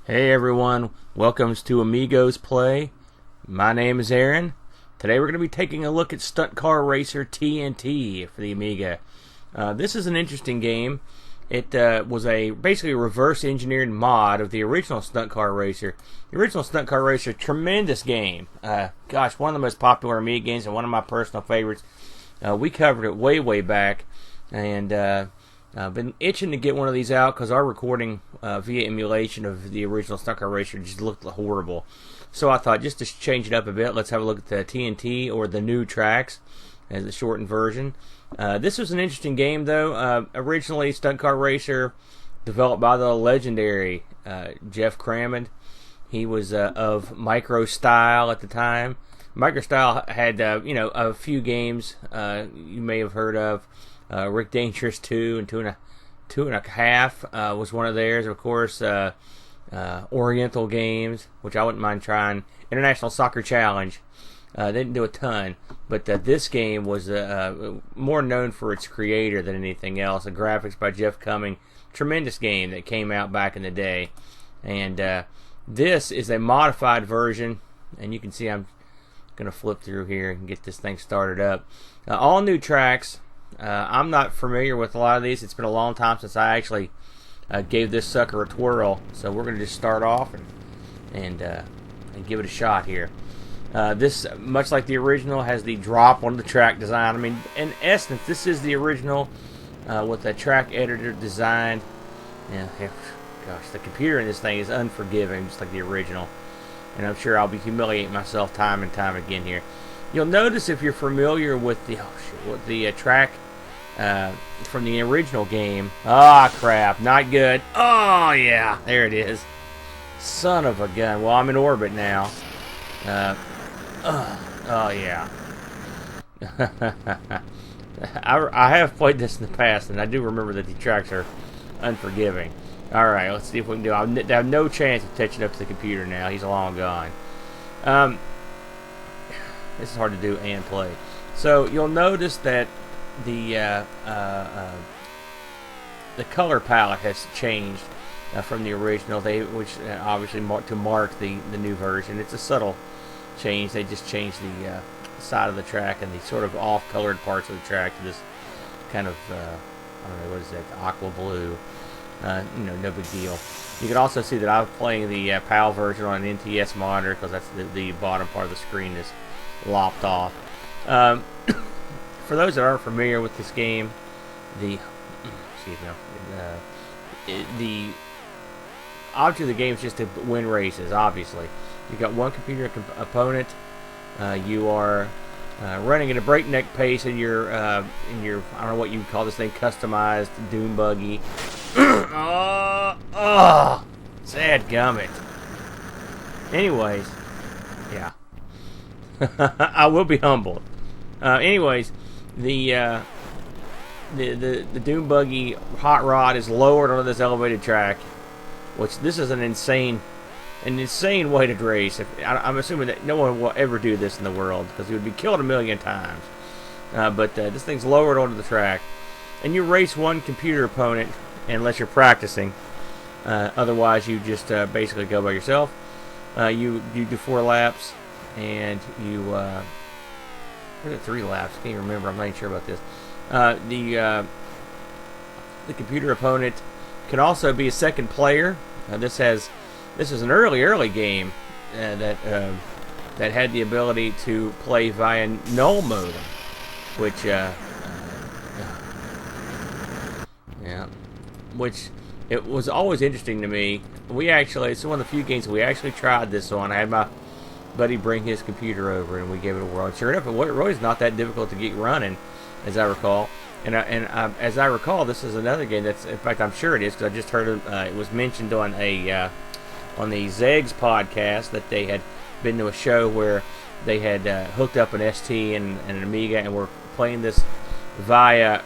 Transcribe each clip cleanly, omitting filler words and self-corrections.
Hey everyone, welcome to Amigos Play. My name is Aaron. Today we're going to be taking a look at Stunt Car Racer TNT for the Amiga. This is an interesting game. It was basically a reverse engineered mod of the original Stunt Car Racer. The original Stunt Car Racer, tremendous game. Gosh, one of the most popular Amiga games and one of my personal favorites. We covered it way back, and I've been itching to get one of these out because our recording via emulation of the original Stunt Car Racer just looked horrible. So I thought, just to change it up a bit, let's have a look at the TNT, or the new tracks, as the shortened version. This was an interesting game, though. Originally, Stunt Car Racer, developed by the legendary Jeff Crammond. He was of Micro Style at the time. Micro Style had a few games you may have heard of. Rick Dangerous 2 and two and a half was one of theirs. Of course, Oriental Games, which I wouldn't mind trying. International Soccer Challenge. They didn't do a ton, but this game was more known for its creator than anything else. The graphics by Jeff Cumming. Tremendous game that came out back in the day. And this is a modified version, and you can see I'm going to flip through here and get this thing started up. All new tracks. I'm not familiar with a lot of these. It's been a long time since I actually gave this sucker a twirl, so we're going to just start off and give it a shot here. This, much like the original, has the drop on the track design. I mean, in essence, this is the original with the track editor designed. Yeah, gosh, the computer in this thing is unforgiving, just like the original. And I'm sure I'll be humiliating myself time and time again here. You'll notice, if you're familiar with the track from the original game. Ah, crap, not good. Oh yeah, there it is. Son of a gun. Well, I'm in orbit now. Oh yeah. I have played this in the past, and I do remember that the tracks are unforgiving. All right, let's see if we can do it. I have no chance of catching up to the computer now. He's long gone. This is hard to do and play. So you'll notice that the color palette has changed from the original. Which obviously to mark the new version. It's a subtle change. They just changed the side of the track and the sort of off-colored parts of the track to this kind of I don't know, what is that, aqua blue. No big deal. You can also see that I'm playing the PAL version on an NTS monitor, because that's the bottom part of the screen is lopped off. For those that aren't familiar with this game, the object of the game is just to win races. Obviously, you've got one computer opponent. You are running at a breakneck pace in your I don't know what you would call this thing, customized dune buggy. Sad gummit. Anyways, yeah. I will be humbled. Anyways, the dune buggy hot rod is lowered onto this elevated track, which this is an insane way to race. I'm assuming that no one will ever do this in the world, because he would be killed a million times. But this thing's lowered onto the track, and you race one computer opponent unless you're practicing. Otherwise, you just basically go by yourself. You do 4 laps, and you or is it 3 laps? I can't remember. I'm not even sure about this. The computer opponent can also be a second player. This is an early game that had the ability to play via null modem, which which it was always interesting to me. It's one of the few games we actually tried this on. I had my buddy bring his computer over, and we gave it a whirl. And sure enough, it really is not that difficult to get running, as I recall. And as I recall, this is another game that's, in fact, I'm sure it is, because I just heard it was mentioned on the Zegs podcast that they had been to a show where they had hooked up an ST and an Amiga and were playing this via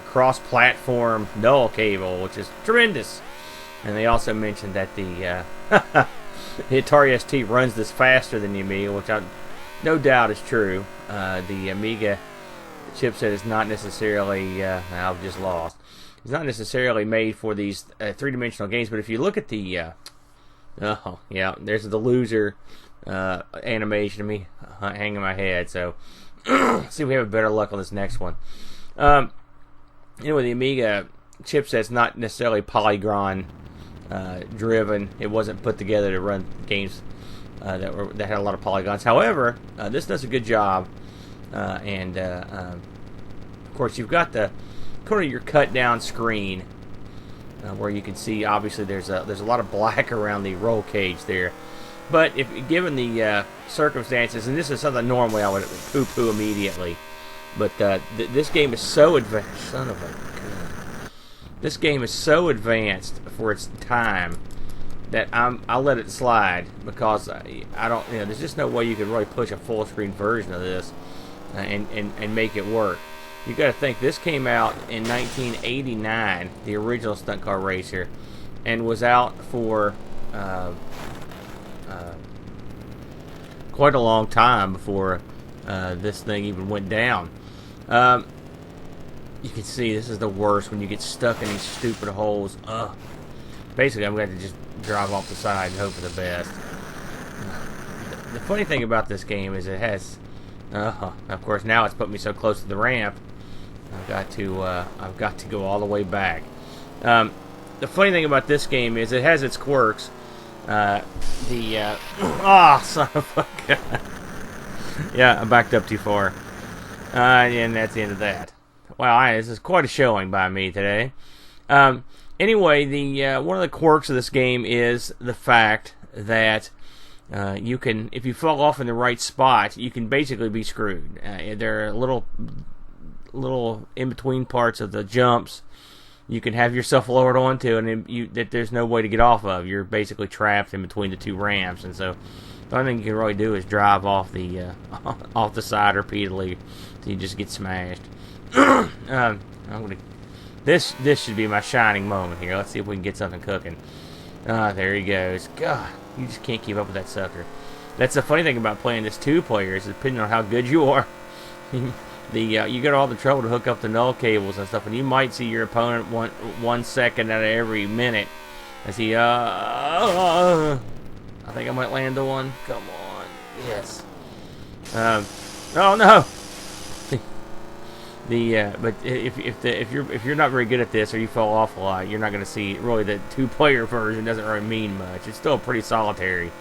cross-platform null cable, which is tremendous. And they also mentioned that the Atari ST runs this faster than the Amiga, which I no doubt is true. The Amiga chipset is not necessarily, I've just lost. It's not necessarily made for these three-dimensional games, but if you look at the Oh, yeah, there's the loser animation of me hanging my head. So, see if we have a better luck on this next one. Anyway, the Amiga chipset's not necessarily polygon driven. It wasn't put together to run games that had a lot of polygons. However, this does a good job, and of course you've got the kind of your cut down screen where you can see obviously there's a lot of black around the roll cage there. But if given the circumstances, and this is something normally I would poo-poo immediately, but this game is so advanced. Son of a gun. This game is so advanced for its time that I'll let it slide, because I don't. There's just no way you could really push a full screen version of this and make it work. You got to think this came out in 1989, the original Stunt Car Racer, and was out for quite a long time before this thing even went down. You can see this is the worst when you get stuck in these stupid holes. Basically, I'm going to just drive off the side and hope for the best. The funny thing about this game is it has, of course, now it's put me so close to the ramp. I've got to go all the way back. The funny thing about this game is it has its quirks. Son of a gun. Yeah, I backed up too far. And that's the end of that. Wow, this is quite a showing by me today. Anyway, one of the quirks of this game is the fact that you can, if you fall off in the right spot, you can basically be screwed. There are little in between parts of the jumps you can have yourself lowered onto, and that there's no way to get off of. You're basically trapped in between the two ramps, and so the only thing you can really do is drive off the side repeatedly till you just get smashed. This should be my shining moment here. Let's see if we can get something cooking. There he goes. God, you just can't keep up with that sucker. That's the funny thing about playing this two-player, is depending on how good you are. You got all the trouble to hook up the null cables and stuff, and you might see your opponent 1 second out of every minute as he I think I might land the one. Come on, yes. Oh no. But if you're not very good at this, or you fall off a lot, you're not going to see really the two-player version. Doesn't really mean much. It's still a pretty solitary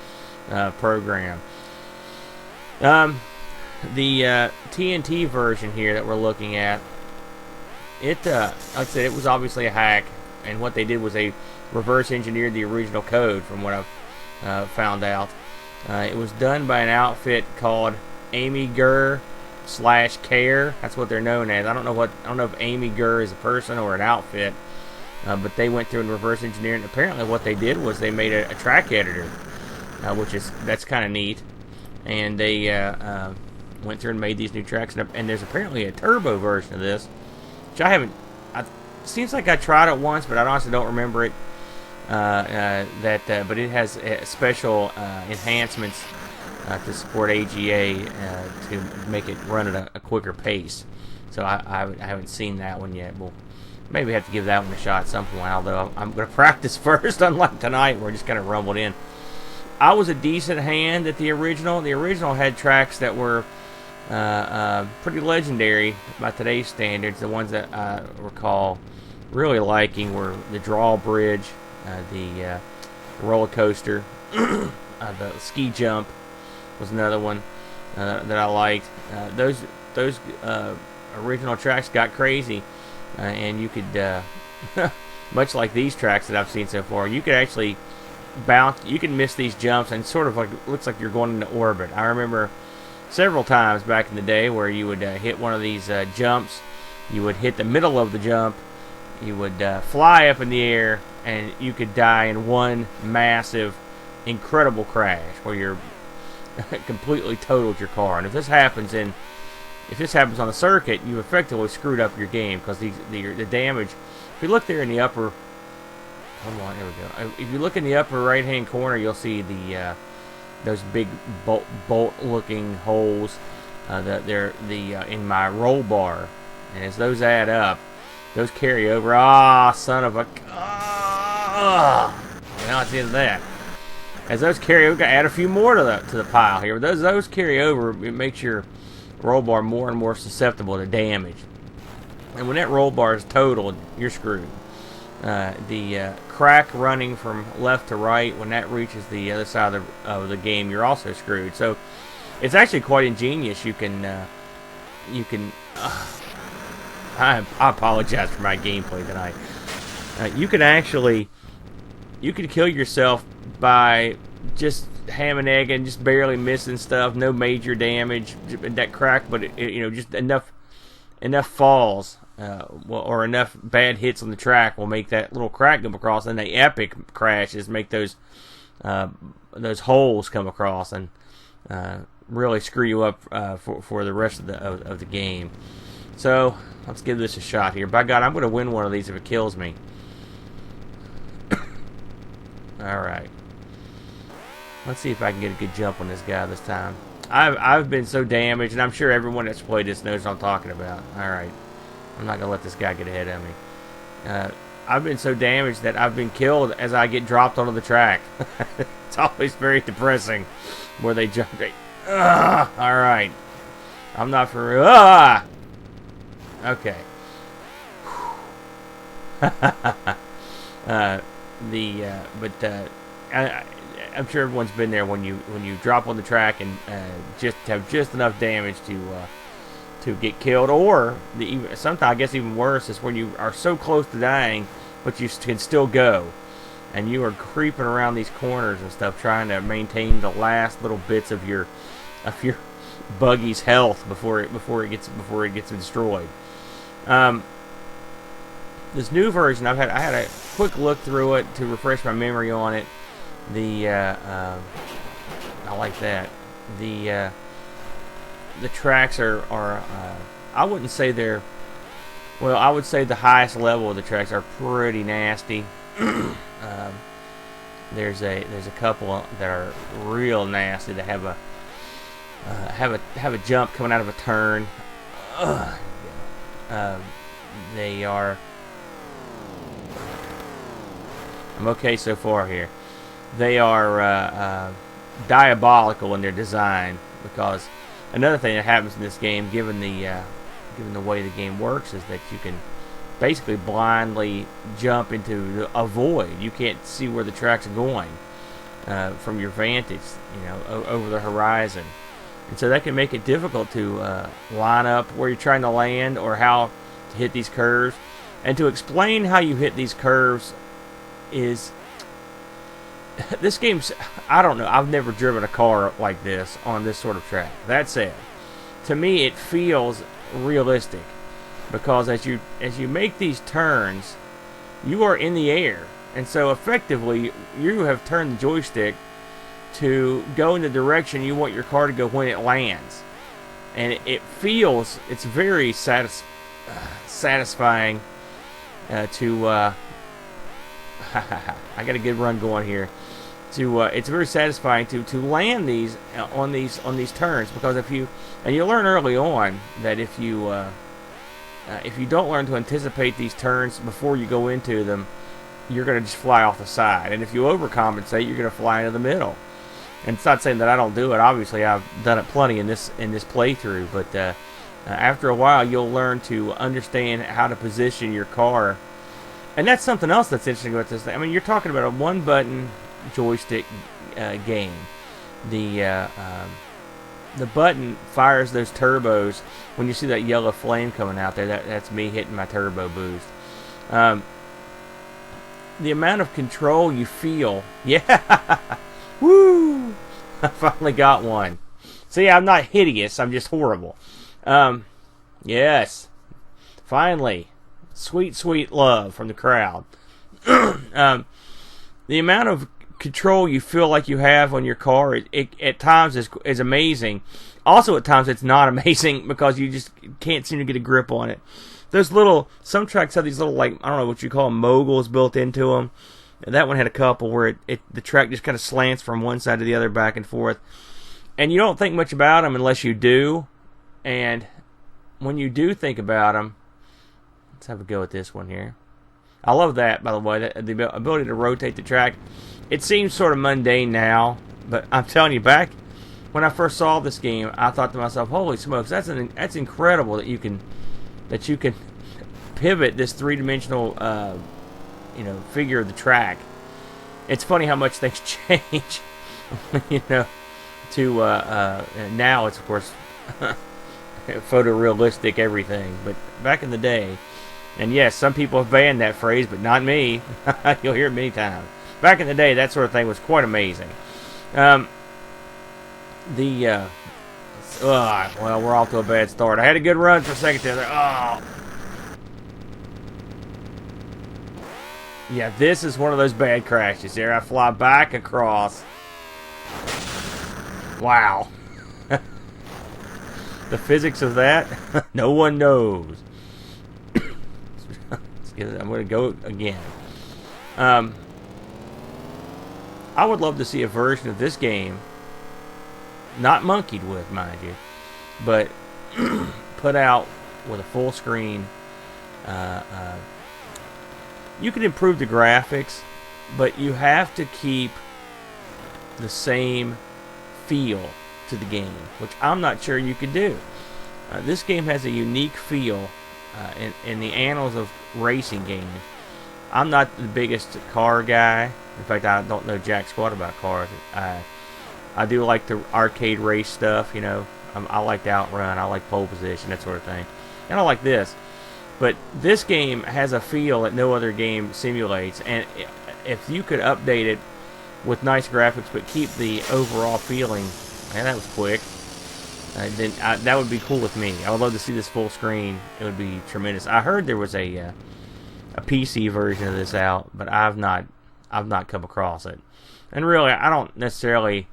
program. The TNT version here that we're looking at, like I said, it was obviously a hack, and what they did was they reverse engineered the original code, from what I've found out. It was done by an outfit called Amiga /Care. That's what they're known as. I don't know if Amiga is a person or an outfit, but they went through and reverse engineered. And apparently, what they did was they made a track editor, that's kind of neat. And they went through and made these new tracks, and there's apparently a turbo version of this, which I haven't. Seems like I tried it once, but I honestly don't remember it. But it has special enhancements to support AGA to make it run at a quicker pace. So I haven't seen that one yet. We'll maybe have to give that one a shot at some point, although I'm going to practice first, unlike tonight, where I just kind of rumbled in. I was a decent hand at the original. The original had tracks that were pretty legendary by today's standards. The ones that I recall really liking were the drawbridge, the roller coaster, the ski jump was another one that I liked. Those original tracks got crazy, and you could, much like these tracks that I've seen so far, you could actually bounce. You can miss these jumps, and sort of like looks like you're going into orbit. I remember several times back in the day where you would hit one of these jumps, you would hit the middle of the jump, you would fly up in the air, and you could die in one massive, incredible crash where you're completely totaled your car. And if this happens on the circuit, you effectively screwed up your game, because the damage. If you look there in the upper, come on, here we go. If you look in the upper right-hand corner, you'll see those big bolt-looking holes that they're in my roll bar, and as those add up, those carry over. Son of a. Now it's the end of that. as those carry over, add a few more to the pile here. Those carry over, it makes your roll bar more and more susceptible to damage. And when that roll bar is totaled, you're screwed. The crack running from left to right, when that reaches the other side of the game, you're also screwed. So it's actually quite ingenious. You can I apologize for my gameplay tonight. You can kill yourself by just ham and egg and just barely missing stuff, no major damage, that crack, but just enough falls or enough bad hits on the track will make that little crack come across, and the epic crashes make those holes come across and really screw you up for the rest of the game. So let's give this a shot here. By God, I'm going to win one of these if it kills me. All right. Let's see if I can get a good jump on this guy this time. I've been so damaged, and I'm sure everyone that's played this knows what I'm talking about. All right. I'm not going to let this guy get ahead of me. I've been so damaged that I've been killed as I get dropped onto the track. It's always very depressing where they jump. All right. I'm not for real. Okay. I'm sure everyone's been there when you drop on the track and just have just enough damage to get killed, or sometimes I guess even worse is when you are so close to dying, but you can still go, and you are creeping around these corners and stuff trying to maintain the last little bits of your buggy's health before it gets destroyed. This new version, I had a quick look through it to refresh my memory on it. I like that. The tracks are I wouldn't say they're, well, I would say the highest level of the tracks are pretty nasty. There's a couple that are real nasty that have a jump coming out of a turn. They are. I'm okay so far here. They are diabolical in their design, because another thing that happens in this game, given the way the game works, is that you can basically blindly jump into a void. You can't see where the tracks are going from your vantage, over the horizon, and so that can make it difficult to line up where you're trying to land or how to hit these curves. And to explain how you hit these curves is, this game's, I don't know, I've never driven a car like this on this sort of track. That said, to me it feels realistic, because as you make these turns, you are in the air, and so effectively you have turned the joystick to go in the direction you want your car to go when it lands, and it's very satisfying to I got a good run going here. It's very satisfying to land these on these turns, because you learn early on that if you don't learn to anticipate these turns before you go into them, you're going to just fly off the side, and if you overcompensate, you're going to fly into the middle. And it's not saying that I don't do it. Obviously, I've done it plenty in this playthrough, but after a while, you'll learn to understand how to position your car. And that's something else that's interesting about this thing. I mean, you're talking about a one-button joystick game. The button fires those turbos when you see that yellow flame coming out there. That's me hitting my turbo boost. The amount of control you feel, yeah, woo! I finally got one. See, I'm not hideous. I'm just horrible. Yes, finally. Sweet, sweet love from the crowd. The amount of control you feel like you have on your car, it at times is amazing. Also, at times it's not amazing, because you just can't seem to get a grip on it. Some tracks have these little, like, I don't know what you call them, moguls built into them. That one had a couple where the track just kind of slants from one side to the other, back and forth. And you don't think much about them unless you do. And when you do think about them, let's have a go at this one here. I love that, by the way, the ability to rotate the track. it seems sort of mundane now, but I'm telling you, back when I first saw this game, I thought to myself, "Holy smokes, that's incredible that you can pivot this three-dimensional figure of the track." It's funny how much things change, to now it's, of course, photorealistic everything. But back in the day, and yes, some people have banned that phrase, but not me. You'll hear it many times. Back in the day, that sort of thing was quite amazing. Well, we're off to a bad start. I had a good run for a second there. Oh. Yeah, this is one of those bad crashes here. I fly back across. Wow. The physics of that, no one knows. I'm going to go again. I would love to see a version of this game, not monkeyed with, mind you, but put out with a full screen. You can improve the graphics, but you have to keep the same feel to the game, which I'm not sure you could do. This game has a unique feel in the annals of racing games. I'm not the biggest car guy. In fact, I don't know jack squat about cars. I do like the arcade race stuff, I like to outrun, I like pole position, that sort of thing. And I like this. But this game has a feel that no other game simulates, and if you could update it with nice graphics but keep the overall feeling, man, that was quick. Then that would be cool with me. I would love to see this full screen. It would be tremendous. I heard there was a PC version of this out, but I've not come across it. And really, I don't necessarily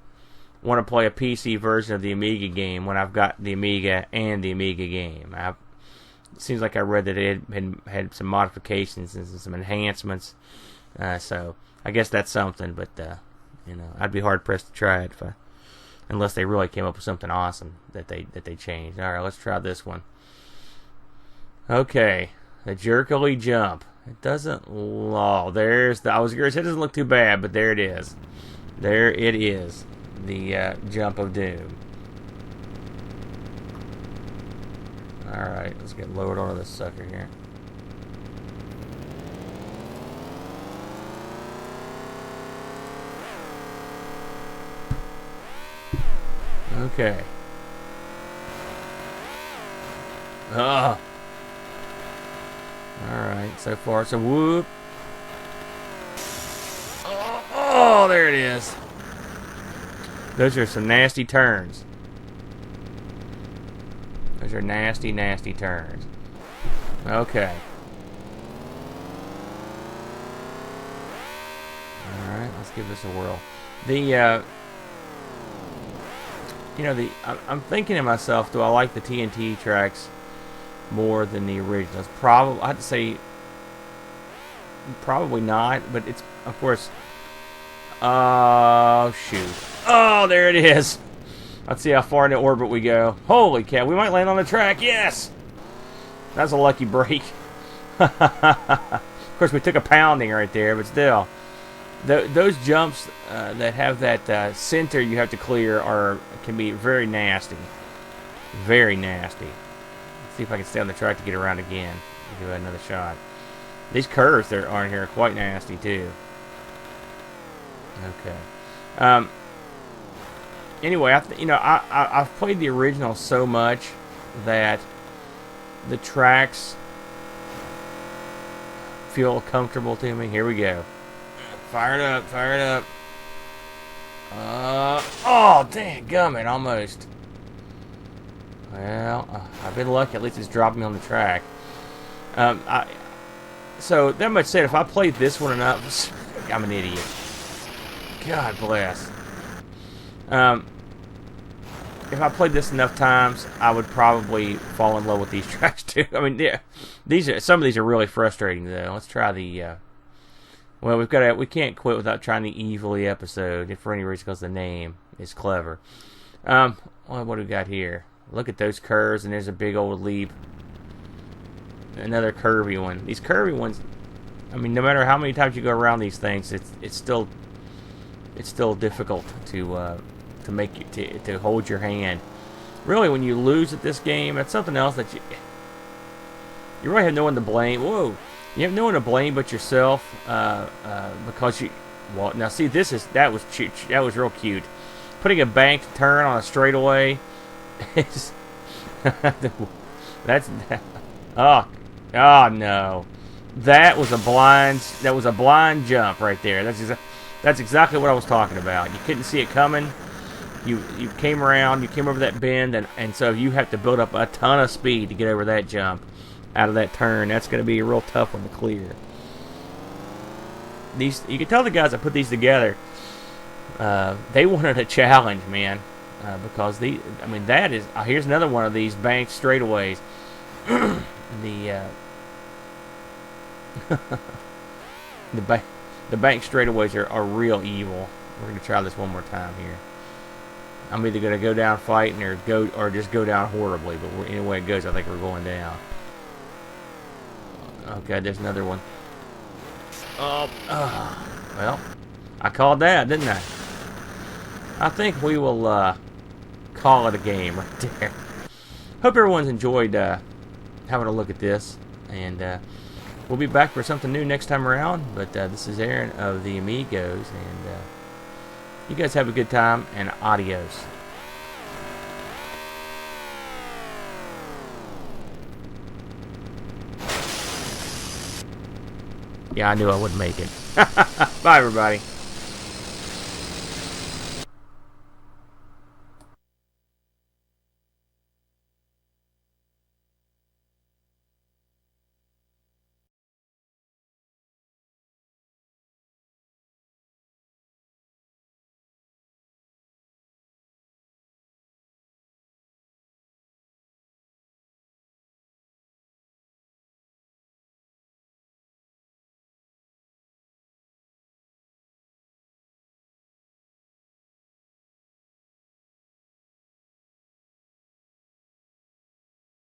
want to play a PC version of the Amiga game when I've got the Amiga and the Amiga game. It seems like I read that it had some modifications and some enhancements. So I guess that's something, but I'd be hard pressed to try it unless they really came up with something awesome that they changed. All right, let's try this one. Okay, the jerkily jump. It doesn't. Oh, there's I was curious. It doesn't look too bad, but there it is. There it is. The jump of doom. Alright, let's get lowered onto this sucker here. Okay. Alright, so far, so whoop. Oh, there it is. Those are some nasty turns. Those are nasty, nasty turns. Okay. Alright, let's give this a whirl. I'm thinking to myself, do I like the TNT tracks more than the originals? Probably, I'd say probably not, but it's, of course, oh, shoot. Oh, there it is. Let's see how far into orbit we go. Holy cow, we might land on the track. Yes! That's a lucky break. Of course, we took a pounding right there, but still. Those jumps that have that center you have to clear can be very nasty. Very nasty. Let's see if I can stay on the track to get around again. Give it another shot. These curves that are in here are quite nasty, too. Okay. Anyway, I've played the original so much that the tracks feel comfortable to me. Here we go. Fire it up, fire it up. Oh, dadgummit, almost. Well, I've been lucky. At least it's dropped me on the track. So, that much said, if I played this one enough, I'm an idiot. God bless. If I played this enough times, I would probably fall in love with these tracks too. I mean, yeah, some of these are really frustrating though. Let's try the. Well, we can't quit without trying the Evilly episode, if for any reason, because the name is clever. Well, what do we got here? Look at those curves, and there's a big old leap. Another curvy one. These curvy ones, I mean, no matter how many times you go around these things, it's still it's still difficult to make you to hold your hand. Really, when you lose at this game, that's something else that you really have no one to blame. Whoa, you have no one to blame but yourself because you. Well, now see, that was real cute. Putting a banked turn on a straightaway is that's oh no, that was a blind jump right there. That's exactly what I was talking about. You couldn't see it coming. You came around, you came over that bend, and so you have to build up a ton of speed to get over that jump out of that turn. That's going to be a real tough one to clear. You can tell the guys that put these together, they wanted a challenge, man, because that is here's another one of these banked straightaways. the bank straightaways are real evil. We're gonna try this one more time here. I'm either gonna go down fighting or just go down horribly. But anyway it goes, I think we're going down. Okay, there's another one. Well, I called that, didn't I? I think we will call it a game right there. Hope everyone's enjoyed having a look at this, and we'll be back for something new next time around. But this is Aaron of the Amigos, and you guys have a good time, and adios. Yeah, I knew I wouldn't make it. Bye, everybody.